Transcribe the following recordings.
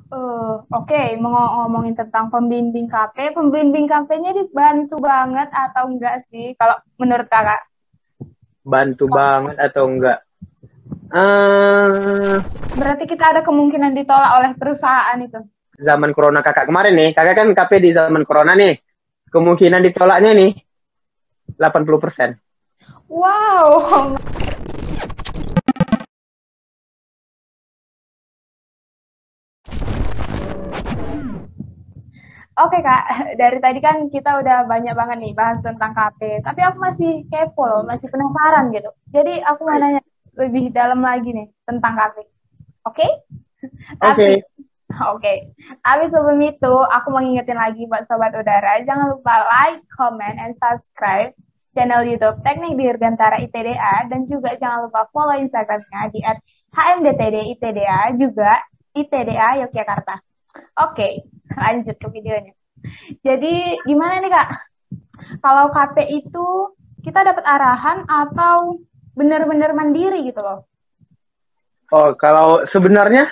Oke, mau ngomongin tentang pembimbing KP-nya dibantu banget atau enggak sih kalau menurut kakak? Bantu banget atau enggak? eh Berarti kita ada kemungkinan ditolak oleh perusahaan itu. Zaman corona kakak kemarin nih, kakak kan KP di zaman corona nih, kemungkinan ditolaknya nih 80%. Wow. Oke Kak, dari tadi kan kita udah banyak banget nih bahas tentang KP, tapi aku masih kepo loh, masih penasaran gitu. Jadi aku mau nanya lebih dalam lagi nih tentang KP. Oke? Tapi, Oke. oke. Tapi sebelum itu, aku mau ngingetin lagi buat Sobat Udara, jangan lupa like, comment, and subscribe channel YouTube Teknik Dirgantara ITDA, dan juga jangan lupa follow Instagramnya di @hmdtd_itda, juga ITDA Yogyakarta. Oke, lanjut ke videonya. Jadi gimana nih Kak? Kalau KP itu kita dapat arahan atau benar-benar mandiri gitu loh? Oh, kalau sebenarnya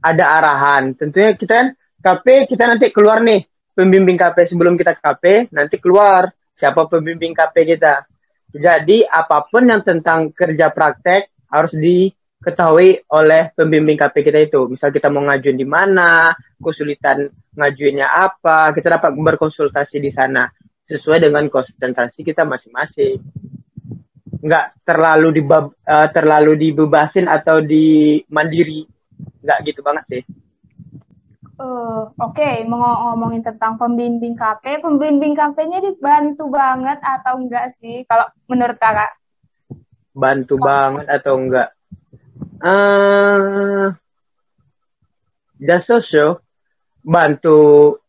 ada arahan. Tentunya kita kan KP, kita nanti keluar nih pembimbing KP sebelum kita KP, nanti keluar siapa pembimbing KP kita. Jadi apapun yang tentang kerja praktek harus diketahui oleh pembimbing KP kita itu. Misal kita mau ngajuin di mana, kesulitan ngajuinnya apa, kita dapat berkonsultasi di sana sesuai dengan konsentrasi kita masing-masing. Nggak terlalu dibebasin atau di mandiri, nggak gitu banget sih. Oke, mau ngomongin tentang pembimbing KP-nya dibantu banget atau enggak sih kalau menurut kakak? Bantu banget atau enggak? eh Just so bantu,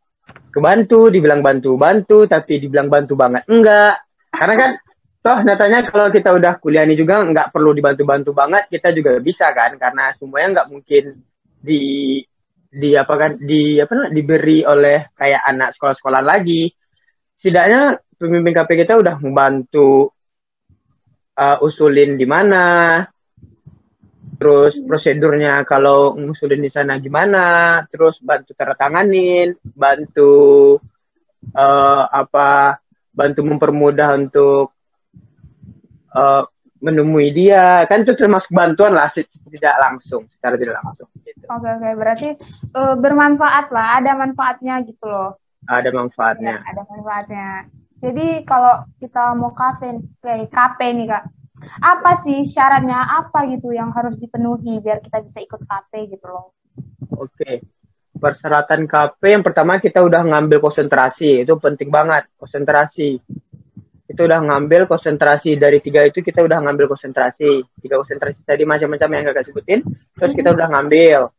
kebantu, dibilang bantu-bantu, tapi dibilang bantu banget enggak. Karena kan toh nyatanya kalau kita udah kuliah ini juga nggak perlu dibantu-bantu banget, kita juga bisa kan, karena semuanya nggak mungkin di diberi oleh kayak anak sekolah-sekolah lagi. Setidaknya pemimpin KP kita udah membantu usulin di mana, terus prosedurnya kalau ngusulin di sana gimana, terus bantu tanda tanganin, bantu uh, apa bantu mempermudah untuk uh, menemui dia, kan itu termasuk bantuan lah, tidak langsung, secara tidak langsung gitu. Oke, oke, berarti bermanfaat lah, ada manfaatnya gitu loh. Ada Ya, manfaatnya. ada manfaatnya. Jadi kalau kita mau kayak KP nih Kak, apa sih syaratnya apa gitu yang harus dipenuhi biar kita bisa ikut KP gitu loh? Oke, persyaratan KP yang pertama kita udah ngambil konsentrasi, itu penting banget, konsentrasi. Itu udah ngambil konsentrasi, dari 3 itu kita udah ngambil konsentrasi, 3 konsentrasi tadi macam-macam yang kakak sebutin, terus kita udah ngambil.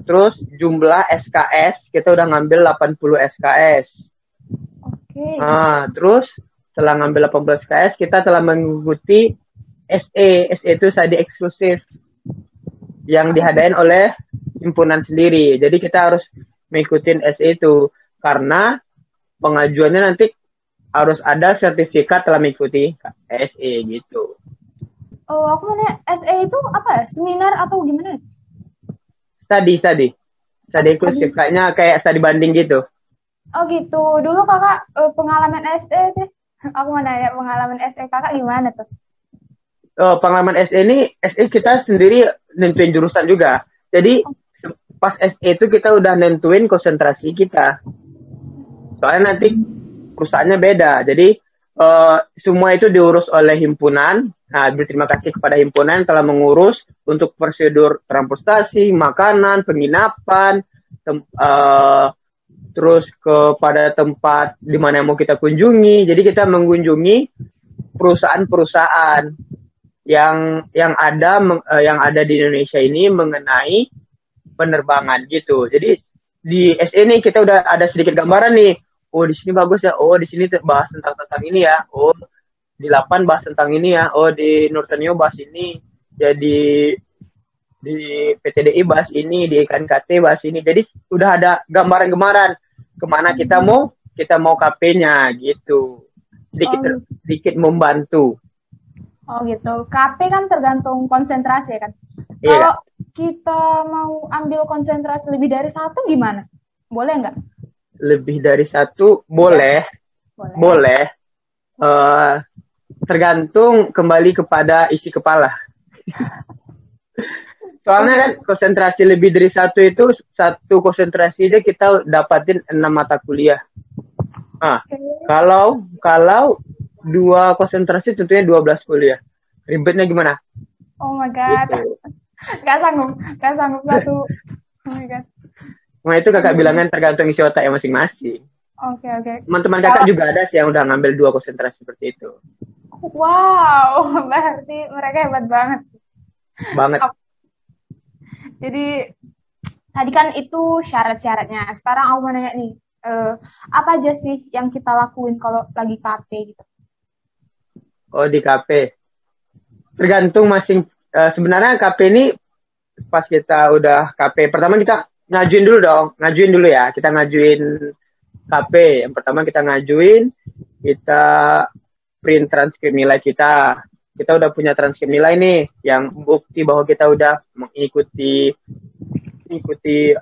Terus jumlah SKS kita udah ngambil 80 SKS. Oke. Nah, terus setelah ngambil 80 SKS kita telah mengikuti SE. SE itu study eksklusif yang dihadain oleh himpunan sendiri. Jadi kita harus mengikuti SE itu karena pengajuannya nanti harus ada sertifikat telah mengikuti SE gitu. Oh, aku mau nanya, SE itu apa ya? Seminar atau gimana? Studi eksklusif, kayaknya kayak studi banding gitu. Oh gitu. Dulu kakak pengalaman SE deh. Aku mau nanya pengalaman SE kakak gimana tuh? Pengalaman SE ini, SE kita sendiri nentuin jurusan juga. Jadi pas SE itu kita udah nentuin konsentrasi kita. Soalnya nanti perusahaannya beda. Jadi semua itu diurus oleh himpunan. Nah, berterima kasih kepada himpunan yang telah mengurus untuk prosedur transportasi, makanan, penginapan, terus kepada tempat di mana mau kita kunjungi. Jadi kita mengunjungi perusahaan-perusahaan yang ada di Indonesia ini mengenai penerbangan gitu. Jadi di SE ini kita udah ada sedikit gambaran nih. Oh, di sini bagus ya. Oh, di sini bahas tentang ini ya. Oh, di 8 bahas tentang ini ya. Oh, di Nurtanio bahas ini. Jadi di PTDI bahas ini, di KNKT bahas ini. Jadi udah ada gambaran-gambaran kemana kita mau KP-nya gitu. Sedikit membantu. Oh gitu. KP kan tergantung konsentrasi kan. Iya. Kalau kita mau ambil konsentrasi lebih dari satu gimana? Boleh nggak? Lebih dari satu boleh, Boleh. boleh. Tergantung kembali kepada isi kepala. Soalnya kan konsentrasi lebih dari satu itu, satu konsentrasi aja kita dapatin 6 mata kuliah. Nah, kalau 2 konsentrasi tentunya 12 kuliah. Ribetnya gimana? Oh my god. Gitu. Gak sanggup satu. Oh my god. Nah, itu kakak bilangnya tergantung isi otak ya masing-masing. Oke. Teman-teman kakak juga ada sih yang udah ngambil 2 konsentrasi seperti itu. Wow, berarti mereka hebat banget. Banget. Jadi tadi kan itu syarat-syaratnya. Sekarang aku mau nanya nih, apa aja sih yang kita lakuin kalau lagi KP gitu? Oh, di KP. Tergantung sebenarnya KP ini pas kita udah KP, pertama kita ngajuin dulu ya. Kita ngajuin KP. Yang pertama kita ngajuin, kita print transkrip nilai kita. Kita udah punya transkrip nilai nih, yang bukti bahwa kita udah mengikuti 80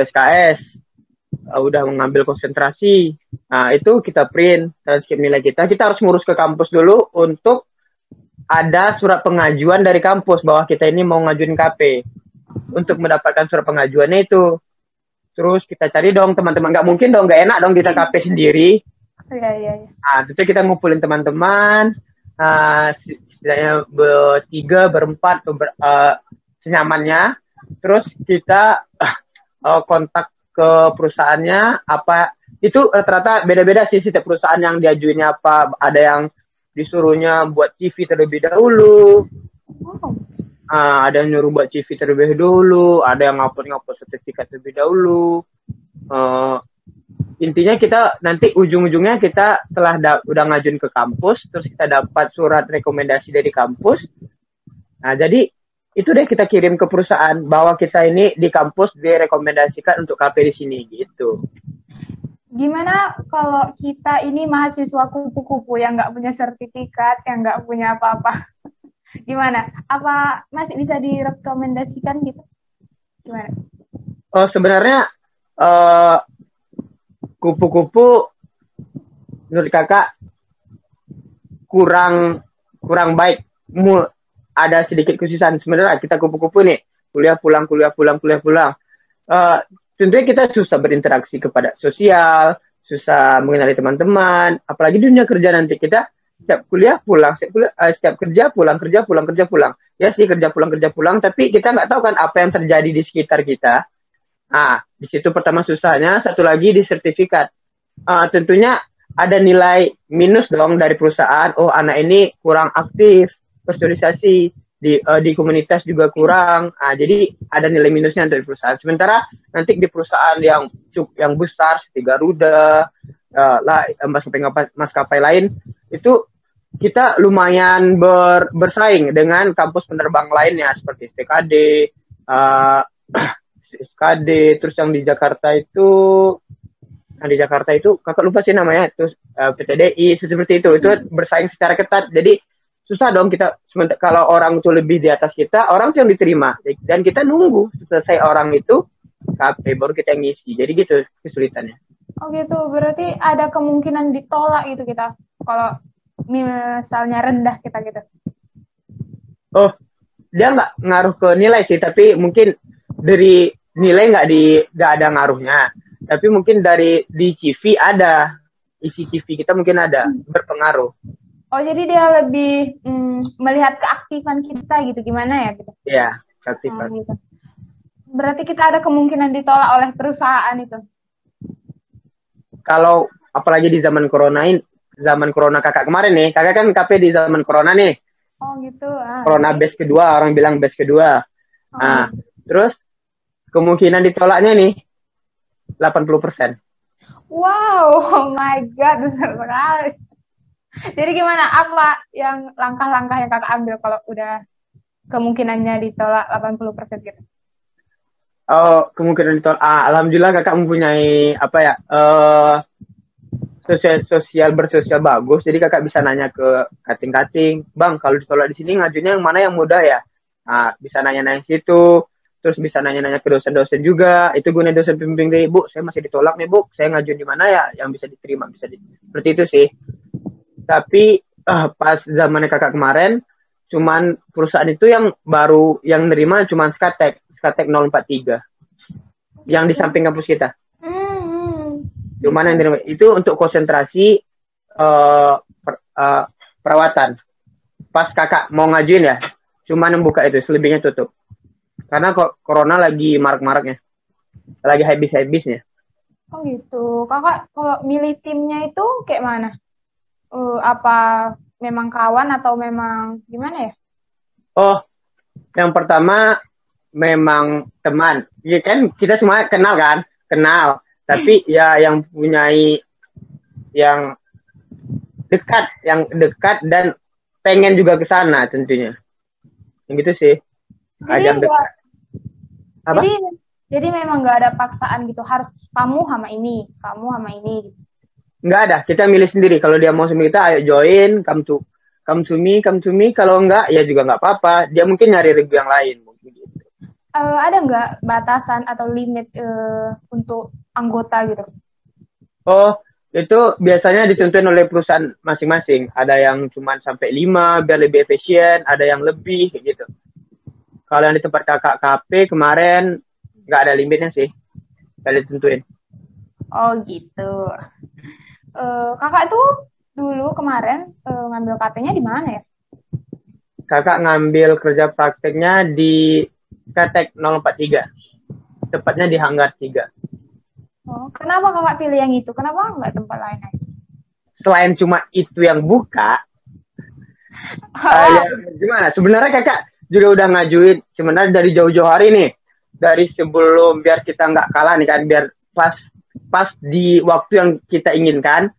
SKS, udah mengambil konsentrasi. Nah, itu kita print transkrip nilai kita. Kita harus ngurus ke kampus dulu untuk ada surat pengajuan dari kampus bahwa kita ini mau ngajuin KP. Untuk mendapatkan surat pengajuannya itu, terus kita cari dong teman-teman. Nggak mungkin dong, nggak enak dong kita KP sendiri. Iya. Nah, itu kita ngumpulin teman-teman, setidaknya bertiga, berempat, senyamannya. Terus kita kontak ke perusahaannya, apa itu rata-rata beda-beda sih setiap perusahaan yang diajuinnya apa. Ada yang disuruhnya buat CV terlebih dahulu. Ada yang nyuruh buat CV terlebih dahulu, ada yang ngapus sertifikat terlebih dahulu. Intinya kita nanti ujung-ujungnya kita udah ngajuin ke kampus, terus kita dapat surat rekomendasi dari kampus. Nah, jadi itu deh kita kirim ke perusahaan bahwa kita ini di kampus direkomendasikan untuk KP di sini gitu. Gimana kalau kita ini mahasiswa kupu-kupu yang nggak punya sertifikat, yang nggak punya apa-apa? Gimana? Apa masih bisa direkomendasikan gitu? Gimana? Oh, sebenarnya kupu-kupu menurut kakak kurang baik. Ada sedikit kesusahan sebenarnya kita kupu-kupu nih, kuliah pulang. Tentunya kita susah berinteraksi kepada sosial, susah mengenali teman-teman, apalagi dunia kerja nanti kita setiap kuliah pulang, setiap kerja pulang. Ya sih kerja pulang, tapi kita nggak tahu kan apa yang terjadi di sekitar kita. Nah, di situ pertama susahnya. Satu lagi di sertifikat. Tentunya ada nilai minus dong dari perusahaan. Oh, anak ini kurang aktif sosialisasi di komunitas juga kurang. Jadi ada nilai minusnya dari perusahaan. Sementara nanti di perusahaan yang besar seperti Garuda, maskapai lain itu kita lumayan bersaing dengan kampus penerbang lainnya seperti SKD, terus yang di Jakarta itu kakak lupa sih namanya, terus PTDI seperti itu bersaing secara ketat. Jadi susah dong kita, kalau orang itu lebih di atas kita, orang itu yang diterima dan kita nunggu selesai orang itu KP baru kita ngisi. Jadi gitu kesulitannya. Oh gitu, berarti ada kemungkinan ditolak gitu kita kalau misalnya rendah kita gitu. Oh, dia nggak ngaruh ke nilai sih, tapi mungkin dari nilai nggak ada ngaruhnya. Tapi mungkin di CV ada, isi CV kita mungkin ada berpengaruh. Oh, jadi dia lebih melihat keaktifan kita gitu, gimana ya gitu? Iya, keaktifan. Gitu. Berarti kita ada kemungkinan ditolak oleh perusahaan itu. Kalau apalagi di zaman corona kakak kemarin nih, kakak kan KP di zaman corona nih. Oh gitu. Corona batch kedua, orang bilang batch kedua. Nah, terus kemungkinan ditolaknya nih 80%. Wow, oh my god, besar sekali. Jadi gimana, apa yang langkah-langkah yang kakak ambil kalau udah kemungkinannya ditolak 80% gitu? Oh, kemungkinan ditolak. Alhamdulillah kakak mempunyai bersosial bagus. Jadi kakak bisa nanya ke kating-kating, bang kalau ditolak di sini ngajunya yang mana yang mudah ya? Bisa nanya-nanya situ, terus bisa nanya-nanya ke dosen-dosen juga. Itu guna dosen pembimbing dari Bu, saya masih ditolak nih Bu, saya ngajuin di mana ya yang bisa diterima, seperti itu sih. Tapi pas zaman kakak kemarin, cuman perusahaan itu yang baru yang nerima cuman Skatek 043 yang di samping kampus kita. Cuman yang nerima itu untuk konsentrasi perawatan. Pas kakak mau ngajuin ya, cuman membuka itu, selebihnya tutup. Karena kok corona lagi marak-maraknya, lagi habis-habisnya. Oh gitu. Kakak kalau milih timnya itu kayak mana? Apa memang kawan atau memang gimana ya? Oh, yang pertama memang teman. Ya kan kita semua kenal kan? Kenal. Tapi ya yang punyai yang dekat dan pengen juga ke sana tentunya. Yang gitu sih. Jadi apa? Jadi memang nggak ada paksaan gitu, harus kamu sama ini. Nggak ada, kita milih sendiri. Kalau dia mau sama kita, ayo join, come to me. Kalau enggak, ya juga nggak apa-apa. Dia mungkin nyari review yang lain. Gitu. Ada nggak batasan atau limit untuk anggota gitu? Oh, itu biasanya ditentuin oleh perusahaan masing-masing. Ada yang cuma sampai 5, biar lebih efisien. Ada yang lebih, kayak gitu. Kalau yang di tempat kakak KP kemarin, nggak ada limitnya sih. Nggak ditentuin. Oh gitu. Kakak tuh dulu kemarin ngambil KP-nya di mana ya? Kakak ngambil kerja prakteknya di Skatek 043. Tepatnya di Hanggar 3. Oh, kenapa kakak pilih yang itu? Kenapa nggak tempat lain aja? Selain cuma itu yang buka, gimana? Sebenarnya kakak juga udah ngajuin sebenarnya dari jauh-jauh hari nih. Dari sebelum, biar kita nggak kalah nih kan, biar pas di waktu yang kita inginkan.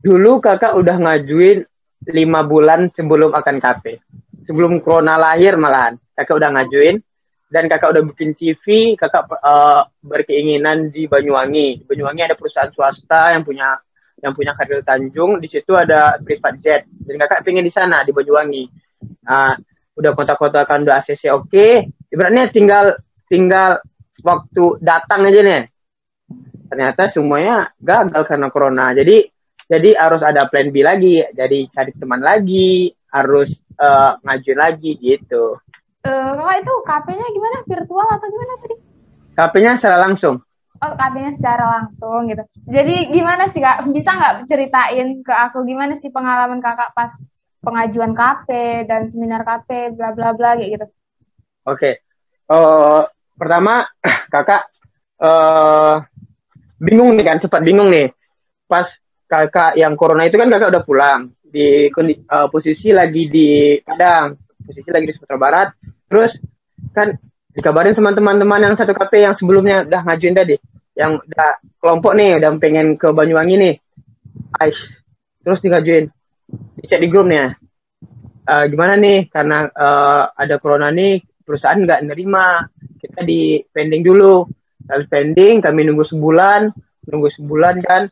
Dulu kakak udah ngajuin 5 bulan sebelum akan KP. Sebelum corona lahir malahan. Kakak udah ngajuin. Dan kakak udah bikin CV, kakak berkeinginan di Banyuwangi. Banyuwangi ada perusahaan swasta yang punya karir Tanjung. Di situ ada private jet. Dan kakak pengen di sana, di Banyuwangi. Udah kontak-kontakan, udah ACC oke. Ibaratnya tinggal waktu datang aja nih. Ternyata semuanya gagal karena corona. Jadi harus ada plan B lagi. Jadi cari teman lagi, harus ngajuin lagi gitu. Kakak itu KP-nya gimana? Virtual atau gimana tadi? KP-nya secara langsung. Oh, KP-nya secara langsung gitu. Jadi gimana sih Kak? Bisa nggak ceritain ke aku gimana sih pengalaman kakak pas pengajuan KP dan seminar KP bla bla bla kayak gitu? Oke. Pertama kakak bingung nih kan, sempat bingung nih. Pas kakak yang corona itu kan kakak udah pulang di posisi lagi di Padang, posisi lagi di Sumatera Barat. Terus kan dikabarin sama teman-teman yang satu KP yang sebelumnya udah ngajuin tadi, yang udah kelompok nih, udah pengen ke Banyuwangi nih. Terus digajuin, dicek di grupnya. Gimana nih, karena ada corona nih, perusahaan nggak nerima, kita di pending dulu. Habis pending, kami nunggu sebulan kan,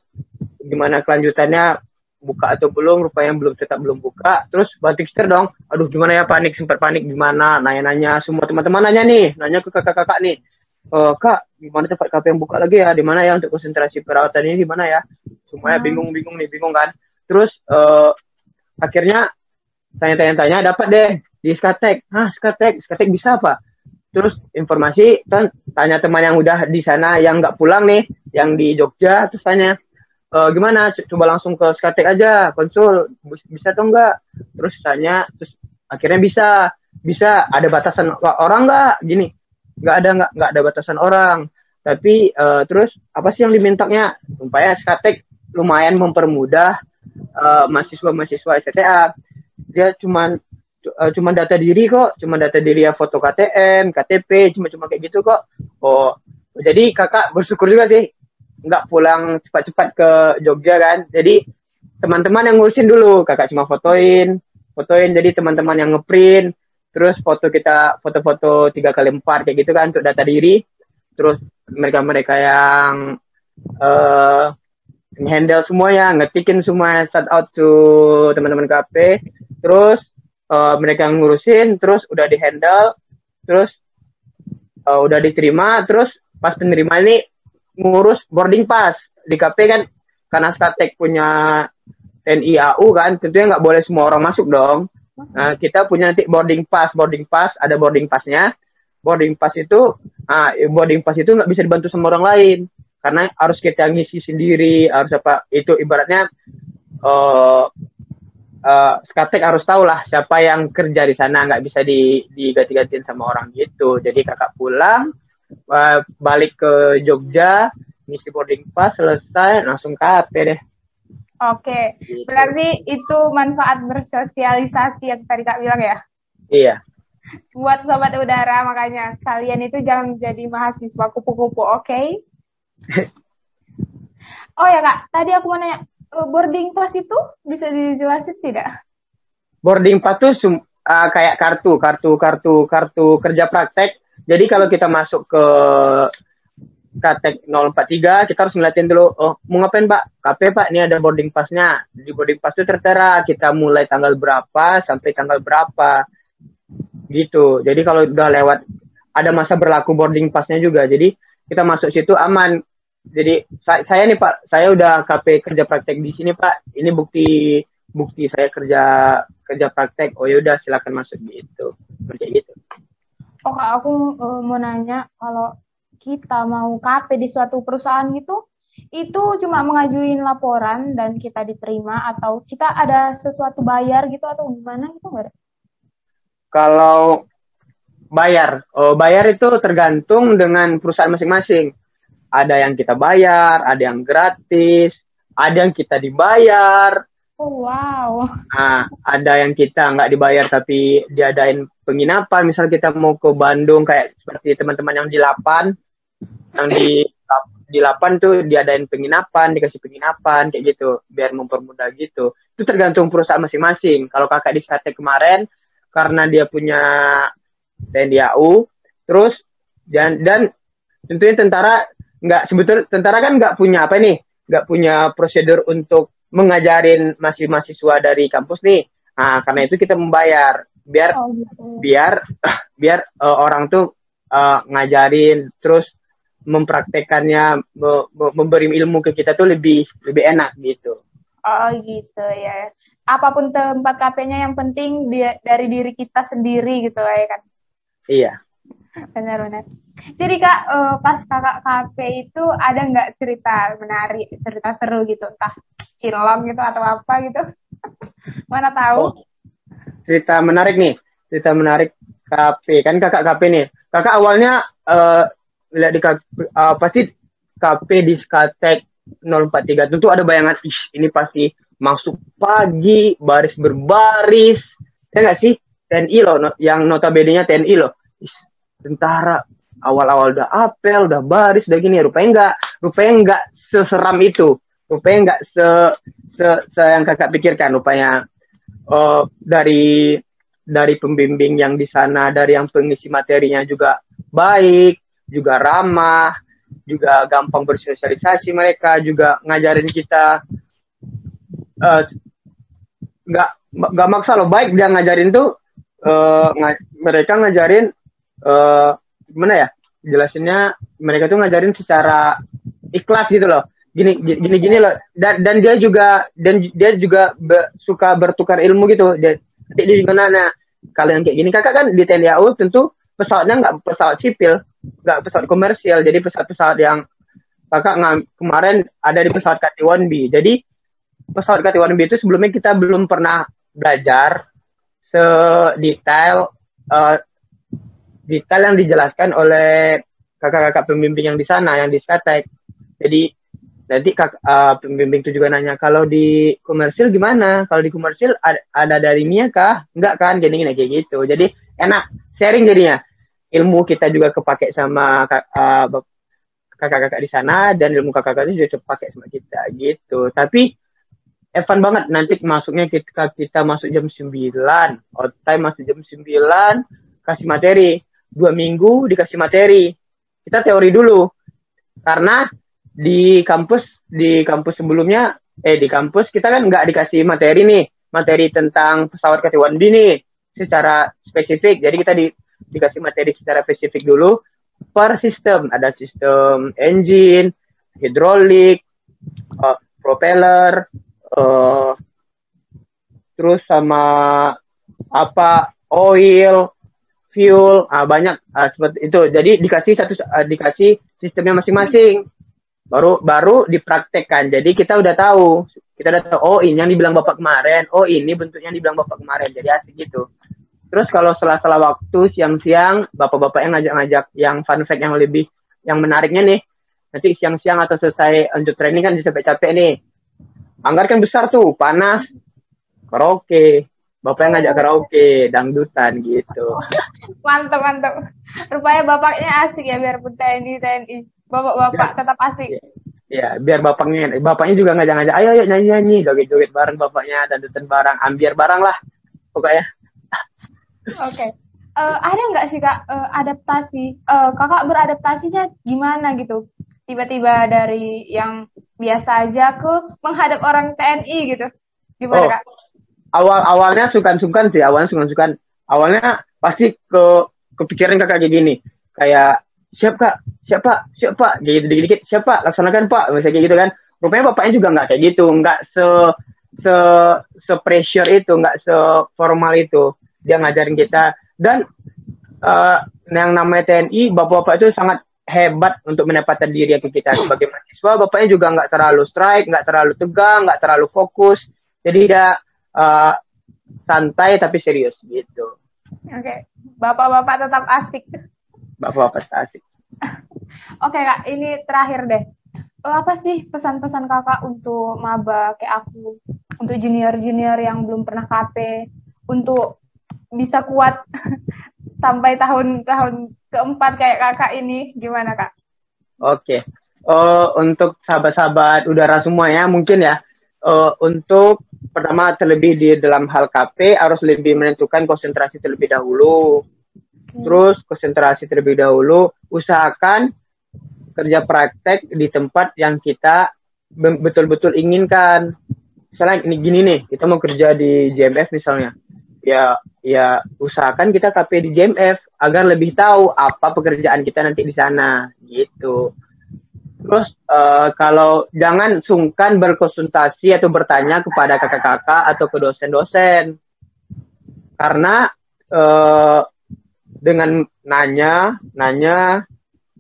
gimana kelanjutannya, buka atau belum, rupanya tetap belum buka. Terus batik setir dong, aduh gimana ya, sempat panik gimana, nanya-nanya, semua teman-teman nanya ke kakak-kakak nih, Kak, gimana tempat KP yang buka lagi ya, di mana ya untuk konsentrasi perawatan ini, di mana ya, semuanya bingung kan. Terus akhirnya tanya-tanya dapat deh di Skatek. Skatek bisa apa? Terus informasi kan, tanya teman yang udah di sana yang nggak pulang nih, yang di Jogja, terus tanya, gimana, coba langsung ke Skatek aja konsul, bisa atau enggak. Terus tanya, terus akhirnya bisa. Ada batasan orang nggak? Gini, nggak ada batasan orang, tapi terus apa sih yang dimintanya supaya Skatek lumayan mempermudah mahasiswa STTA. Dia cuma data diri kok, cuma data diri ya, foto KTM, KTP, cuma kayak gitu kok. Jadi kakak bersyukur juga sih nggak pulang cepat-cepat ke Jogja kan. Jadi teman-teman yang ngurusin dulu, kakak cuma fotoin. Jadi teman-teman yang ngeprint, terus foto-foto 3x4 kayak gitu kan untuk data diri. Terus mereka yang handle semuanya, ngetikin semua, shout out to teman-teman KP. Terus mereka yang ngurusin, terus udah di handle, terus udah diterima, terus pas penerima ini ngurus boarding pass di KP kan, karena Skatek punya TNI AU kan, tentunya nggak boleh semua orang masuk dong. Nah, kita punya nanti boarding pass ada boarding passnya. Boarding pass itu nggak bisa dibantu sama orang lain karena harus kita ngisi sendiri, harus apa itu ibaratnya Skatek harus tahu lah siapa yang kerja di sana, nggak bisa diganti-gantiin sama orang gitu. Jadi kakak pulang, balik ke Jogja, ngisi boarding pass, selesai, langsung KP deh. Oke, Gitu. berarti itu manfaat bersosialisasi yang tadi Kak bilang ya? Iya. Buat sobat udara, makanya kalian itu jangan jadi mahasiswa kupu-kupu, oke? Oh ya Kak, tadi aku mau nanya, boarding pass itu bisa dijelasin tidak? Boarding pass tuh kayak kartu kerja praktek. Jadi kalau kita masuk ke Katek 043, kita harus ngeliatin dulu, oh mau ngapain Pak? KP Pak, ini ada boarding pass-nya. Di boarding pass itu tertera, kita mulai tanggal berapa sampai tanggal berapa. Gitu. Jadi kalau udah lewat, ada masa berlaku boarding pass-nya juga. Jadi kita masuk situ aman. Jadi saya nih Pak, saya udah KP kerja praktek di sini Pak. Ini bukti saya kerja praktek. Oh yaudah silakan masuk gitu. Kayak gitu. Oh Kak, aku mau nanya, kalau kita mau KP di suatu perusahaan gitu, itu cuma mengajuin laporan dan kita diterima, atau kita ada sesuatu bayar gitu atau gimana gitu nggak ada? Kalau bayar itu tergantung dengan perusahaan masing-masing. Ada yang kita bayar, ada yang gratis, ada yang kita dibayar. Oh wow. Nah, ada yang kita nggak dibayar tapi diadain penginapan. Misal kita mau ke Bandung kayak seperti teman-teman yang di 8, yang di 8 tuh diadain penginapan, dikasih penginapan kayak gitu biar mempermudah gitu. Itu tergantung perusahaan masing-masing. Kalau kakak di Skatek kemarin karena dia punya TNI AU, terus dan tentunya tentara kan nggak punya apa nih, nggak punya prosedur untuk mengajarin mahasiswa dari kampus nih. Nah, karena itu kita membayar biar orang tuh ngajarin terus mempraktekannya, memberi ilmu ke kita tuh lebih enak gitu. Oh gitu ya. Apapun tempat KP-nya yang penting dari diri kita sendiri gitu ya kan. Iya. Benar-benar. Jadi Kak, pas kakak KP itu ada nggak cerita menarik, cerita seru gitu, entah cilok gitu atau apa gitu? Mana tahu? Cerita menarik KP, kan kakak KP nih. Kakak awalnya lihat di pasti KP di Skatek 043 tentu ada bayangan, ini pasti masuk pagi, baris berbaris, ya nggak sih? TNI loh, yang notabene-nya TNI loh. Tentara awal-awal udah apel, udah baris, udah gini. Rupanya enggak seseram itu. Rupanya enggak se yang kakak pikirkan. Rupanya dari pembimbing yang di sana, dari yang pengisi materinya juga baik, juga ramah, juga gampang bersosialisasi. Mereka juga ngajarin kita nggak maksa loh, baik dia ngajarin tuh mereka ngajarin gimana ya jelasinnya, mereka tuh ngajarin secara ikhlas gitu loh, gini loh, dan dia juga suka bertukar ilmu gitu. Jadi gimana, nah kalian kayak gini, kakak kan di TNI AU tentu pesawatnya nggak pesawat sipil, nggak pesawat komersial, jadi pesawat yang kakak kemarin ada di pesawat KT-1B. Jadi pesawat KT-1B itu sebelumnya kita belum pernah belajar sedetail yang dijelaskan oleh kakak-kakak pembimbing yang di sana, yang di Skatek. Jadi nanti pembimbing itu juga nanya, kalau di komersil gimana? Kalau di komersil ada dari Mia kah? Enggak kan? Jadi kayak gitu. Jadi enak sharing jadinya. Ilmu kita juga kepake sama kakak-kakak di sana, dan ilmu kakak-kakak itu juga kepake sama kita gitu. Tapi fun banget nanti masuknya, kita masuk jam 9, out time masuk jam 9, kasih materi 2 minggu dikasih materi. Kita teori dulu. Karena di kampus sebelumnya di kampus kita kan nggak dikasih materi nih, materi tentang pesawat KT-1B nih. secara spesifik. Jadi kita dikasih materi secara spesifik dulu per sistem. Ada sistem engine, hidrolik, propeller, terus sama apa oil, fuel, banyak seperti itu. Jadi dikasih sistemnya masing-masing. Baru dipraktekkan. Jadi kita udah tahu, oh ini yang dibilang Bapak kemarin, oh ini bentuknya yang dibilang Bapak kemarin. Jadi asik gitu. Terus kalau sela-sela waktu siang-siang, Bapak-bapak yang ngajak-ngajak yang fun fact yang menariknya nih, nanti siang-siang atau selesai untuk training kan capek-capek nih. Anggar kan besar tuh, panas, karaoke. Bapak yang ngajak karaoke, dangdutan gitu. Mantap, mantap. Rupanya bapaknya asik ya, biarpun TNI. Bapak-bapak tetap asik. Ya, biar bapaknya juga ngajak-ngajak, ayo nyanyi-nyanyi, joget-joget bareng bapaknya, dangdutan bareng, ambiar bareng lah, pokoknya. Oke. Ada nggak sih Kak adaptasi? Kakak beradaptasinya gimana gitu? Tiba-tiba dari yang biasa aja ke menghadap orang TNI gitu. Gimana Kak? Awalnya sungkan-sungkan sih, awalnya pasti kepikiran kakak kayak gini, kayak siap pak, gitu dikit-dikit, siap pak, laksanakan pak, misalnya kayak gitu kan. Rupanya bapaknya juga nggak kayak gitu, nggak se pressure itu, nggak se formal itu. Dia ngajarin kita, dan yang namanya TNI, bapak-bapak itu sangat hebat untuk mendapatkan diri ke kita sebagai mahasiswa. Bapaknya juga nggak terlalu strike, nggak terlalu tegang, nggak terlalu fokus, jadi dia santai tapi serius gitu. Oke. Bapak-bapak tetap asik. Bapak-bapak asik. Oke Kak, ini terakhir deh. Apa sih pesan-pesan Kakak untuk maba kayak aku, untuk junior-junior yang belum pernah KP, untuk bisa kuat sampai tahun-tahun keempat kayak Kakak ini, gimana Kak? Oke. Untuk sahabat-sahabat udara semua ya, mungkin ya, untuk pertama terlebih di dalam hal KP harus lebih menentukan konsentrasi terlebih dahulu. Terus konsentrasi terlebih dahulu, usahakan kerja praktek di tempat yang kita betul-betul inginkan. Misalnya ini gini nih, kita mau kerja di JMF misalnya. Ya usahakan kita KP di JMF agar lebih tahu apa pekerjaan kita nanti di sana gitu. Terus kalau jangan sungkan berkonsultasi atau bertanya kepada kakak-kakak atau ke dosen-dosen, karena dengan nanya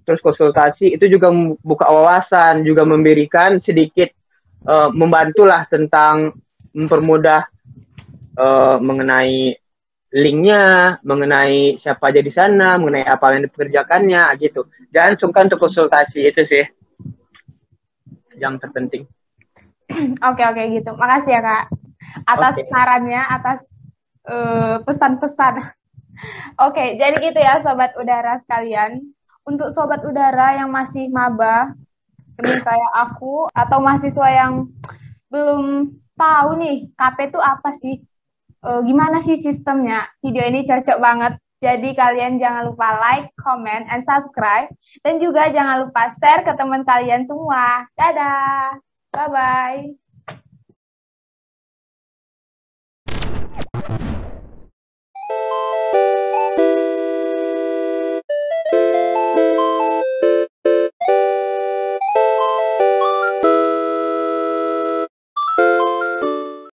terus konsultasi itu juga membuka wawasan, juga memberikan sedikit membantulah tentang mempermudah mengenai linknya, mengenai siapa aja di sana, mengenai apa yang dipekerjakannya gitu. Jangan sungkan untuk konsultasi, itu sih yang terpenting. Oke gitu. Makasih ya Kak atas sarannya, atas pesan-pesan. Oke, jadi gitu ya Sobat Udara sekalian. Untuk Sobat Udara yang masih maba, ini kayak aku, atau mahasiswa yang belum tahu nih, KP itu apa sih? Gimana sih sistemnya? Video ini cocok banget. Jadi kalian jangan lupa like, comment, and subscribe. Dan juga jangan lupa share ke teman kalian semua. Dadah! Bye-bye!